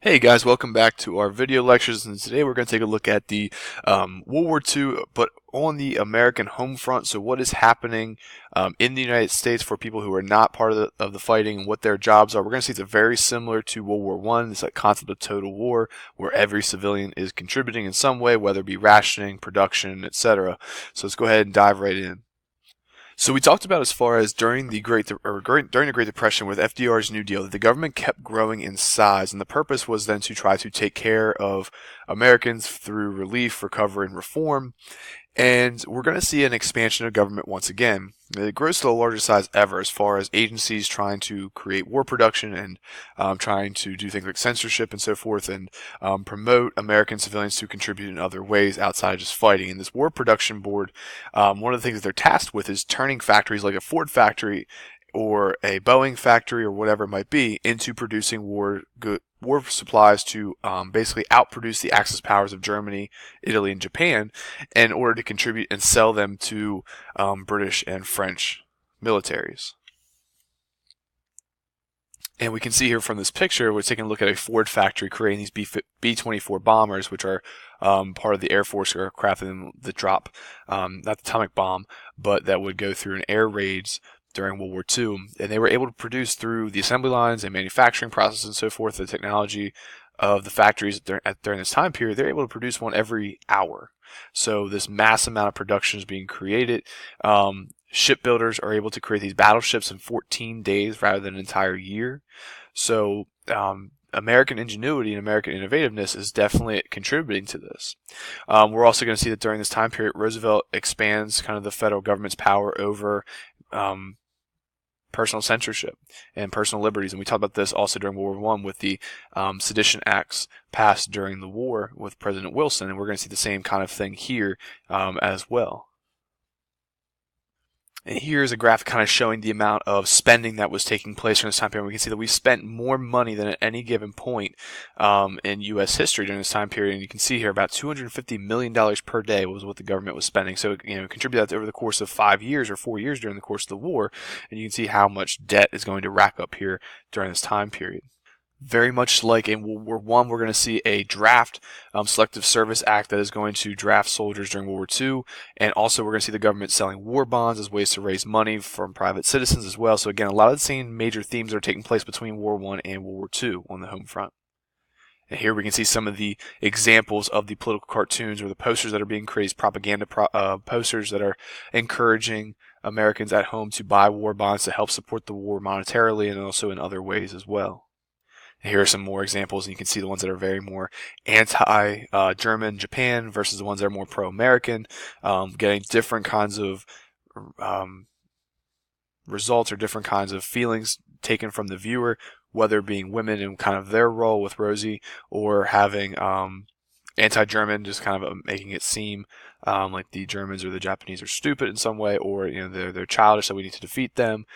Hey guys, welcome back to our video lectures, and today we're going to take a look at the World War II, but on the American home front. So what is happening in the United States for people who are not part of the fighting and what their jobs are. We're going to see it's very similar to World War I. It's like concept of total war, where every civilian is contributing in some way, whether it be rationing, production, etc. So let's go ahead and dive right in. So we talked about as far as during the during the Great Depression with FDR's New Deal that the government kept growing in size, and the purpose was then to try to take care of Americans through relief, recovery, and reform. And we're going to see an expansion of government once again. It grows to the largest size ever as far as agencies trying to create war production and trying to do things like censorship and so forth and promote American civilians to contribute in other ways outside of just fighting. And this war production board, one of the things that they're tasked with is turning factories like a Ford factory or a Boeing factory or whatever it might be into producing war supplies to basically outproduce the Axis powers of Germany, Italy, and Japan in order to contribute and sell them to British and French militaries. And we can see here from this picture, we're taking a look at a Ford factory creating these B-24 bombers, which are part of the Air Force aircraft that drop not the atomic bomb, but that would go through an air raids during World War II. And they were able to produce through the assembly lines and manufacturing process and so forth, the technology of the factories during this time period, they're able to produce one every hour. So this mass amount of production is being created. Shipbuilders are able to create these battleships in 14 days rather than an entire year. So American ingenuity and American innovativeness is definitely contributing to this. We're also going to see that during this time period, Roosevelt expands kind of the federal government's power over personal censorship and personal liberties. And we talked about this also during World War I with the Sedition Acts passed during the war with President Wilson. And we're going to see the same kind of thing here as well. And here's a graph kind of showing the amount of spending that was taking place during this time period. We can see that we spent more money than at any given point in U.S. history during this time period. And you can see here about $250 million per day was what the government was spending. So, contribute that over the course of 5 years or 4 years during the course of the war. And you can see how much debt is going to rack up here during this time period. Very much like in World War I, we're going to see a draft Selective Service Act that is going to draft soldiers during World War II, and also we're going to see the government selling war bonds as ways to raise money from private citizens as well. So again, a lot of the same major themes are taking place between World War I and World War II on the home front. And here we can see some of the examples of the political cartoons or the posters that are being created, propaganda posters that are encouraging Americans at home to buy war bonds to help support the war monetarily and also in other ways as well. Here are some more examples, and you can see the ones that are very more anti-German, Japan, versus the ones that are more pro-American, getting different kinds of results or different kinds of feelings taken from the viewer, whether being women and kind of their role with Rosie, or having anti-German, just kind of making it seem like the Germans or the Japanese are stupid in some way, or they're childish, so we need to defeat them.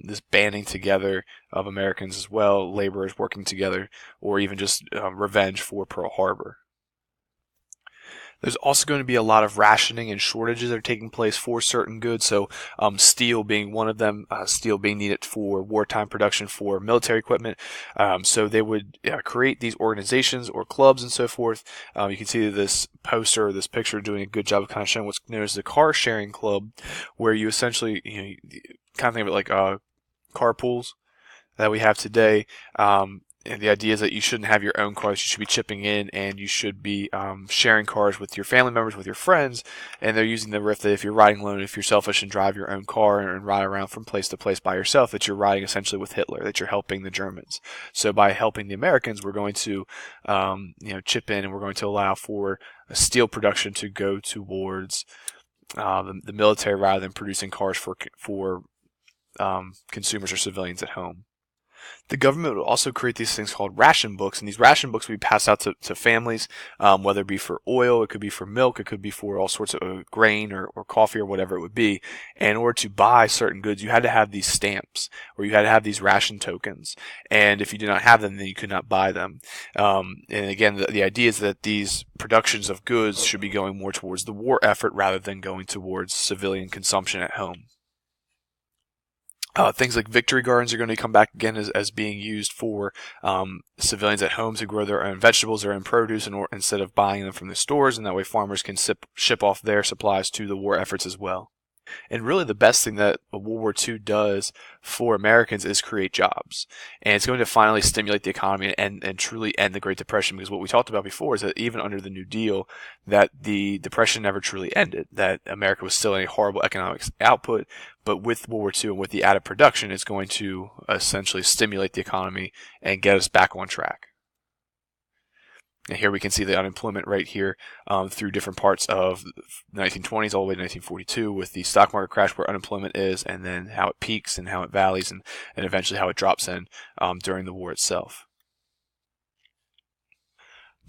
This banding together of Americans as well, laborers working together, or even just revenge for Pearl Harbor. There's also going to be a lot of rationing and shortages that are taking place for certain goods. So steel being one of them, steel being needed for wartime production for military equipment. So they would create these organizations or clubs and so forth. You can see this poster or this picture doing a good job of kind of showing what's known as the car sharing club, where you essentially kind of think of it like carpools that we have today. And the idea is that you shouldn't have your own cars. You should be chipping in, and you should be sharing cars with your family members, with your friends. And they're using the riff that if you're riding alone, if you're selfish and drive your own car and ride around from place to place by yourself, that you're riding essentially with Hitler, that you're helping the Germans. So by helping the Americans, we're going to chip in, and we're going to allow for steel production to go towards the military rather than producing cars for consumers or civilians at home. The government would also create these things called ration books, and these ration books would be passed out to families, whether it be for oil, it could be for milk, it could be for all sorts of grain or coffee or whatever it would be. And in order to buy certain goods, you had to have these stamps, or you had to have these ration tokens. And if you did not have them, then you could not buy them. And again, the idea is that these productions of goods should be going more towards the war effort rather than going towards civilian consumption at home. Things like victory gardens are going to come back again as being used for civilians at homes who grow their own vegetables or own produce instead of buying them from the stores, and that way farmers can ship off their supplies to the war efforts as well. And really, the best thing that World War II does for Americans is create jobs. And it's going to finally stimulate the economy and truly end the Great Depression. Because what we talked about before is that even under the New Deal, that the Depression never truly ended, that America was still in a horrible economic output. But with World War II and with the added production, it's going to essentially stimulate the economy and get us back on track. And here we can see the unemployment rate here through different parts of the 1920s all the way to 1942 with the stock market crash where unemployment is, and then how it peaks and how it valleys, and eventually how it drops in during the war itself.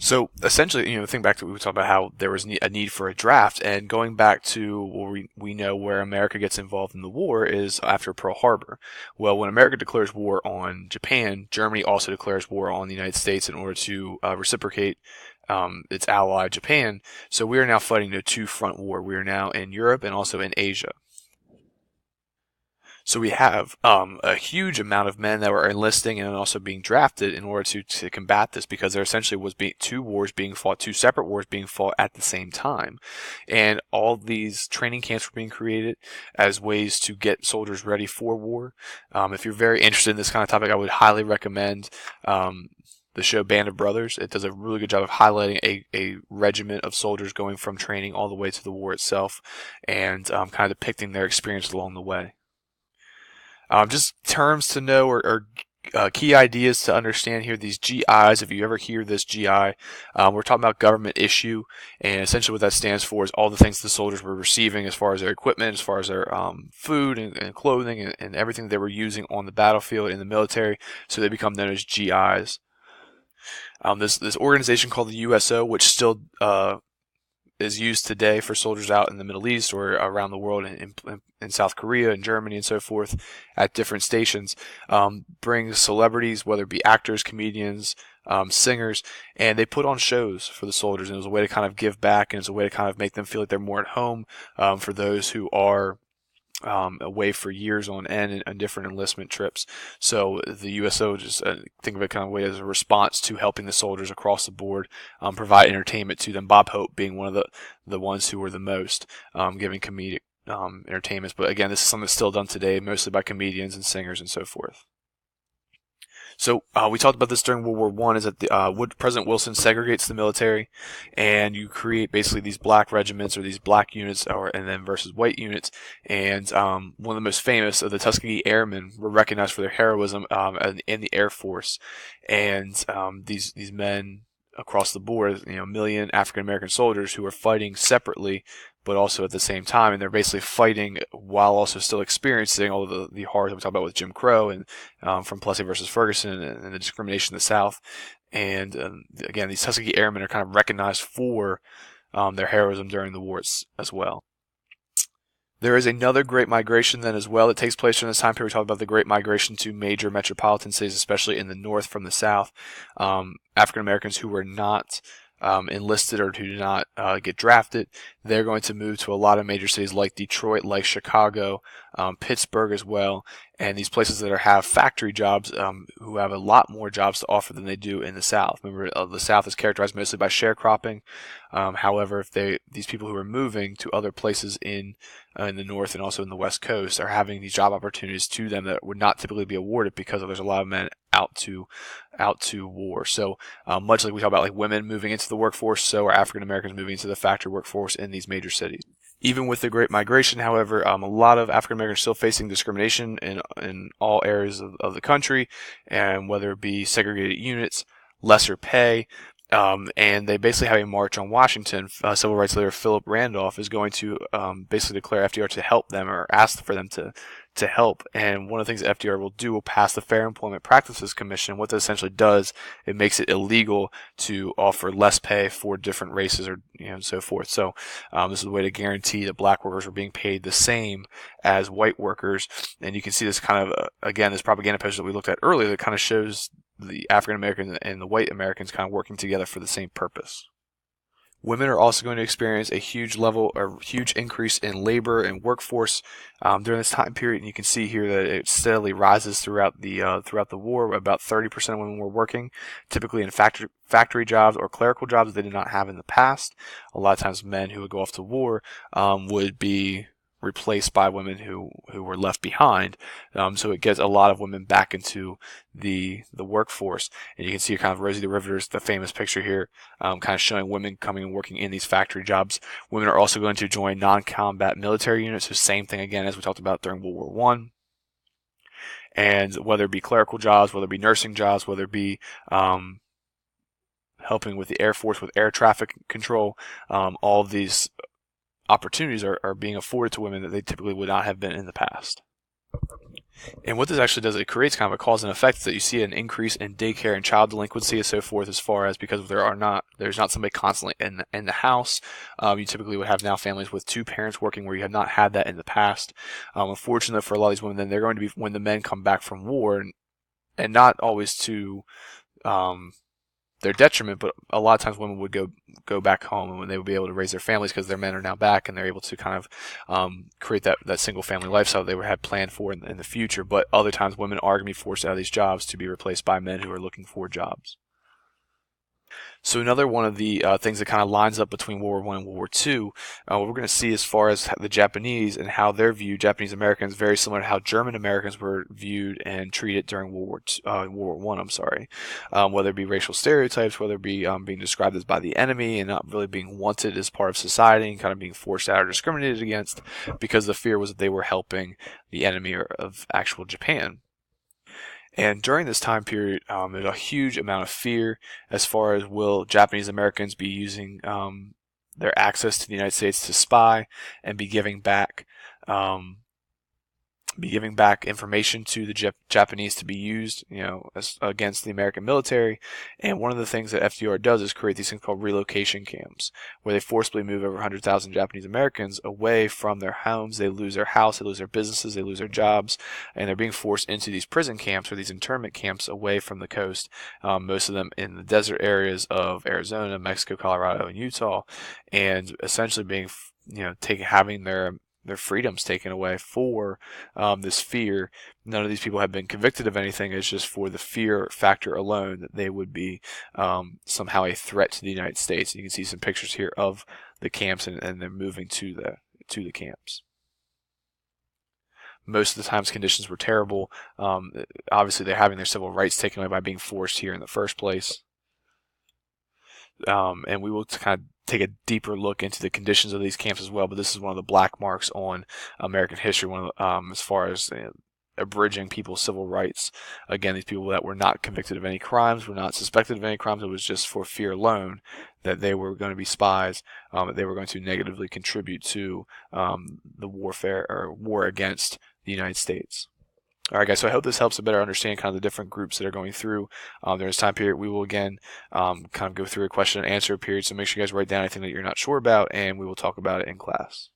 So essentially, think back to we talked about how there was a need for a draft, and going back to where we know where America gets involved in the war is after Pearl Harbor. Well, when America declares war on Japan, Germany also declares war on the United States in order to reciprocate its ally Japan. So we are now fighting a two-front war. We are now in Europe and also in Asia. So we have a huge amount of men that were enlisting and also being drafted in order to combat this, because there essentially was two wars being fought, two separate wars being fought at the same time. And all these training camps were being created as ways to get soldiers ready for war. If you're very interested in this kind of topic, I would highly recommend the show Band of Brothers. It does a really good job of highlighting a regiment of soldiers going from training all the way to the war itself, and kind of depicting their experience along the way. Just terms to know or key ideas to understand here. These GIs, if you ever hear this GI, we're talking about government issue, and essentially what that stands for is all the things the soldiers were receiving as far as their equipment, as far as their food and clothing and everything they were using on the battlefield in the military, so they become known as GIs. This organization called the USO, which still is used today for soldiers out in the Middle East or around the world in South Korea and Germany and so forth at different stations, brings celebrities, whether it be actors, comedians, singers, and they put on shows for the soldiers. And it was a way to kind of give back, and it's a way to kind of make them feel like they're more at home for those who are away for years on end on different enlistment trips. So the USO, just think of it kind of way as a response to helping the soldiers across the board, provide entertainment to them. Bob Hope being one of the ones who were the most giving comedic entertainments. But again, this is something that's still done today, mostly by comedians and singers and so forth. So we talked about this during World War I, is that President Wilson segregates the military, and you create basically these black regiments or these black units, and then versus white units. And one of the most famous of the Tuskegee Airmen were recognized for their heroism in the Air Force, and these men across the board, a million African American soldiers who are fighting separately, but also at the same time, and they're basically fighting while also still experiencing all of the horrors that we talked about with Jim Crow and from Plessy versus Ferguson and the discrimination in the South. And again, these Tuskegee Airmen are kind of recognized for their heroism during the wars as well. There is another Great Migration then as well that takes place during this time period. We talked about the Great Migration to major metropolitan cities, especially in the north from the south. African Americans who were not enlisted or who did not get drafted, they're going to move to a lot of major cities like Detroit, like Chicago, Pittsburgh as well, and these places that have factory jobs, who have a lot more jobs to offer than they do in the South. Remember, the South is characterized mostly by sharecropping. However, if these people who are moving to other places in the North and also in the West Coast are having these job opportunities to them that would not typically be awarded because there's a lot of men out to war. So much like we talk about like women moving into the workforce, so are African Americans moving into the factory workforce in these major cities. Even with the Great Migration, however, a lot of African Americans are still facing discrimination in all areas of the country, and whether it be segregated units, lesser pay, and they basically have a march on Washington. Civil rights leader Philip Randolph is going to basically declare FDR to help them, or ask for them to help. And one of the things that FDR will do will pass the Fair Employment Practices Commission. What that essentially does, it makes it illegal to offer less pay for different races or and so forth. So this is a way to guarantee that black workers are being paid the same as white workers. And you can see this kind of again, this propaganda poster that we looked at earlier that kind of shows the African Americans and the white Americans kind of working together for the same purpose. Women are also going to experience a huge increase in labor and workforce during this time period. And you can see here that it steadily rises throughout the war. About 30% of women were working, typically in factory jobs or clerical jobs they did not have in the past. A lot of times, men who would go off to war would be replaced by women who were left behind. So it gets a lot of women back into the workforce. And you can see kind of Rosie the Riveter's the famous picture here, kind of showing women coming and working in these factory jobs. Women are also going to join non-combat military units. So same thing again as we talked about during World War One. And whether it be clerical jobs, whether it be nursing jobs, whether it be helping with the Air Force with air traffic control, all of these opportunities are being afforded to women that they typically would not have been in the past. And what this actually does, it creates kind of a cause and effect that you see an increase in daycare and child delinquency and so forth, as far as because there's not somebody constantly in the house. You typically would have now families with two parents working where you have not had that in the past. Unfortunately for a lot of these women, then they're going to be, when the men come back from war, and not always to their detriment, but a lot of times women would go back home, and when they would be able to raise their families because their men are now back and they're able to kind of create that single family lifestyle they had planned for in the future. But other times women are going to be forced out of these jobs to be replaced by men who are looking for jobs. So another one of the things that kind of lines up between World War I and World War II, what we're going to see as far as the Japanese and how they're viewed, Japanese Americans, very similar to how German Americans were viewed and treated during World War I. I'm sorry, whether it be racial stereotypes, whether it be being described as by the enemy and not really being wanted as part of society and kind of being forced out or discriminated against, because the fear was that they were helping the enemy of actual Japan. And during this time period, there's a huge amount of fear as far as will Japanese Americans be using their access to the United States to spy and be giving back information to the Japanese to be used, against the American military. And one of the things that FDR does is create these things called relocation camps, where they forcibly move over 100,000 Japanese Americans away from their homes. They lose their house, they lose their businesses, they lose their jobs, and they're being forced into these prison camps or these internment camps away from the coast. Most of them in the desert areas of Arizona, Mexico, Colorado, and Utah, and essentially being, having their freedoms taken away for this fear. None of these people have been convicted of anything. It's just for the fear factor alone that they would be somehow a threat to the United States. You can see some pictures here of the camps, and they're moving to the camps. Most of the times conditions were terrible. Obviously, they're having their civil rights taken away by being forced here in the first place. And we will kind of take a deeper look into the conditions of these camps as well. But this is one of the black marks on American history, as far as abridging people's civil rights. Again, these people that were not convicted of any crimes, were not suspected of any crimes. It was just for fear alone that they were going to be spies, that they were going to negatively contribute to the warfare or war against the United States. All right, guys, so I hope this helps to better understand kind of the different groups that are going through during this time period. We will, again, kind of go through a question and answer period, so make sure you guys write down anything that you're not sure about, and we will talk about it in class.